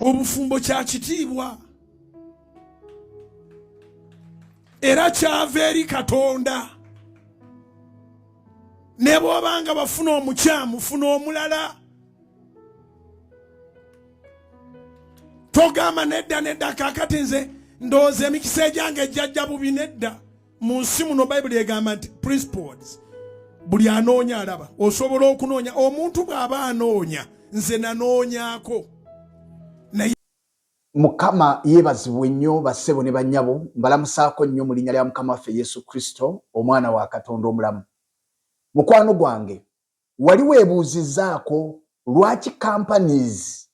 obufumbo kya kitiibwa era kyava eri Katonda. Ne bw'obanga bafuna omukyamu funa omulala. Togamba nedda kakati nze ndowooza emikisa egyange ejjajja bubi nedda. Mu nsi muno Bayibuli egamba nti principles buli anoonya alaba. Osobola okunoonya omuntu bw'aba anoonya nze nanoonyako. Mukama yeebazibwe nnyo bassebo ne bannyabo, mbalamusaako nnyo mu linnya lya Mukama waffe Yesu Kristo omwana wa Katonda omulamu. Mukwano gwange, wali weebuuzizzaako lwaki companies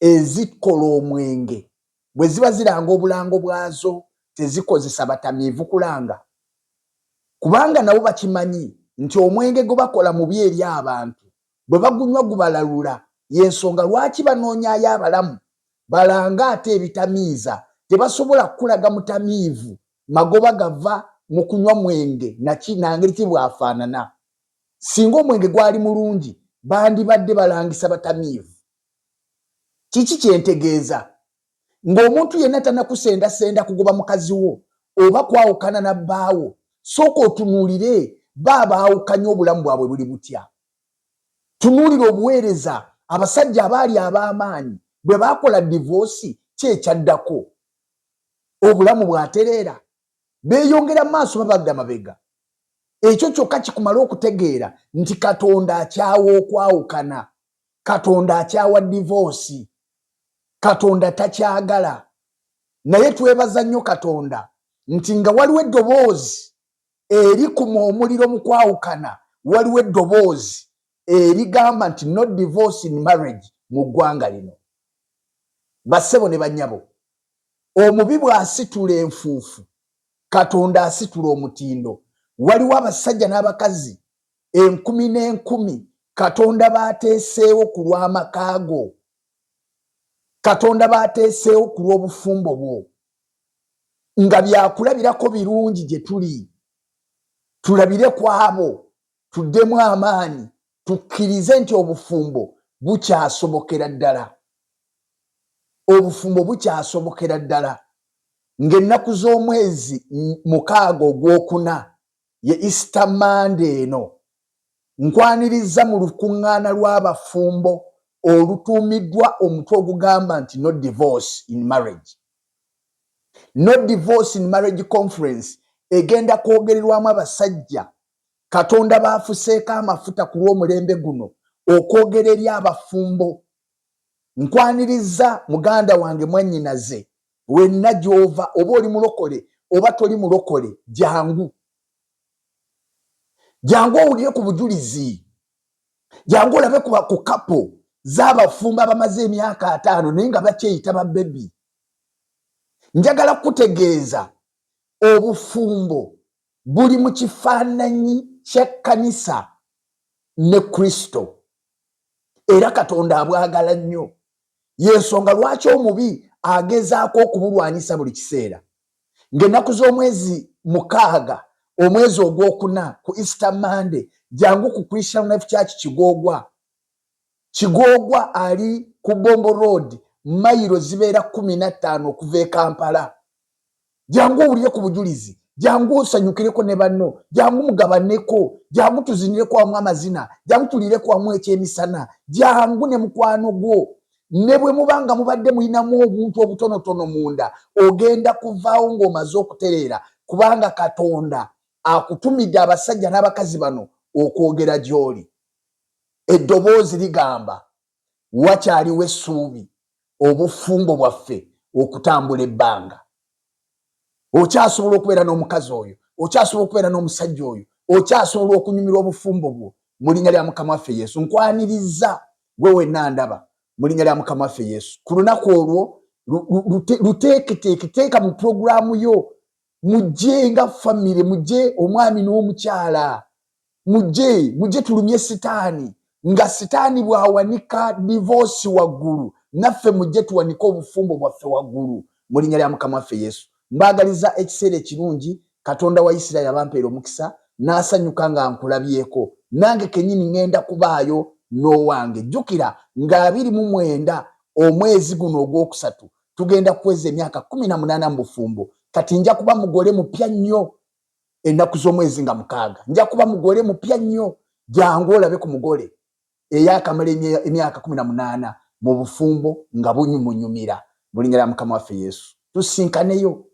ezikola omwenge bwe ziba ziranga obulango bwazo tezikozesa batamiivu kulanga? Kubanga nabo bakimanyi nti omwenge gwe bakola mubi eri abantu bwe bagunywa gubalalula, y'ensonga lwaki banoonyaayo abalamu balanga ate ebitamiiza tebasobola kukulaga mutamiivu magoba gava mu kunywa mwenge nangeri ki bwafaanana. Singa omwenge gwali mulungi bandibadde balangisa batamiivu. Kiki kyentegeeza? Ng'omuntu yenna tanakusendasenda kugoba mukazi wo oba kwawukana na bbaawo, sooka otunuulire baawukanya obulamu bwabwe buli butya. Tunuulira obuweereza abasajja abaali ab'amaanyi bwe baakola divorce kyekyaddako. Obulamu bwatereera, beeyongera maaso babadde amabega. Ekyo kyokka kikumala okutegeera nti Katonda akyawa okwawukana, Katonda akyawa divorce, Katonda takyagala. Naye twebaza nnyo Katonda nti nga waliwo eddoboozi erikuma omuliro mu kwawukana, waliwo eddoboozi erigamba nti no divorce in marriage mu ggwanga lino. Bassebo ne bannyabo, omubi bw'asitula enfuufu, Katonda asitula omutindo. Waliwo abasajja n'abakazi 10,000 n'enkumi Katonda baateeseewo ku lw'amakaago, Katonda baateeseewo ku lw'obufumbo bwo, nga byakulabirako birungi gye tuli. Tulabire ku abo, tuddemu amaanyi, tukkirize nti obufumbo bukyasobokera ddala. Obufumbo bukyasobokera ddala. Ng'ennaku z'omwezi 6 ogwokuna ye Easter Monday eno, nkwaniriza mu lukuŋŋaana lw'abafumbo olutuumiddwa omutwe ogugamba nti no divorce in marriage. No divorce in marriage conference egenda kwogererwamu abasajja Katonda baafuseeko amafuta ku lw'omulembe guno okwogera eri abafumbo. Nkwaniriza muganda wange mwannyinaze, wenna gy'ova, oba oli mulokole oba toli mulokole, jangu owulire ku bujulizi, jangu olabe ku kapo z'abafumbo abamaze emyaka 5 naye nga bakyeyita babebi. Njagala kutegeeza obufumbo buli mu kifaananyi ky'ekkanisa ne Kristo, era Katonda abwagala nnyo. Y'ensonga lwaki omubi agezaako okubulwanyisa buli kiseera. Ng'ennaku z'omwezi 6 omwezi ogwokuna ku Easter Monday, jangu ku Christian Life Church Kigoogwa ali ku Bombo Road, mayiro zibeera 15 okuva e Kampala. Jangu owulire ku bujulizi, jangu osanyukireko ne banno, jangu mugabaneko, jangu tuzinireko wamu amazina, jangu tulireko wamu ekyemisana, jangu ne mukwano gwo. Ne bwe mubanga mubadde mulinamu obuntu obutonotono munda, ogenda kuvaawo ng'omaze okutereera, kubanga Katonda akutumidde abasajja n'abakazi bano okwogera gy'oli. Eddoboozi ligamba wakyaliwo essuubi, obufumbo bwaffe okutambula ebbanga. Okyasobola okubeera n'omukazi oyo, okyasobola okubeera n'omusajja oyo, okyasobola okunyumirwa obufumbo bwo mu linnya lya Mukama waffe Yesu. Nkwaniriza gwe wenna ndaba mu linnya lya Mukama waffe Yesu. Ku lunaku olwo luteeka mu puroguraamu yo, mujje nga famire, mujje omwami n'omukyala, mujje tulumye sitaani, nga sitaani bw'awanika divorce waggulu, naffe mujje tuwanika obufumbo bwaffe waggulu mu linnya lya Mukama waffe Yesu. Mbagaliza ekiseera ekirungi, Katonda wa Isirayiri abampeera omukisa, n'asanyuka nga nkulabyeko. Nange kennyini ngenda kubaayo n'owange. Jjukira nga 29 omwezi guno ogwokusatu tugenda kuweza emyaka 18 mu bufumbo. Kati nja kuba mugole mupya nnyo ennaku z'omwezi nga 6. Nja kuba mugole mupya nnyo. Jangu olabe ku mugole eyakamala emyaka 18 mu bufumbo nga bunyumunyumira mu linnya lya Mukama waffe Yesu. Tusinkaneyo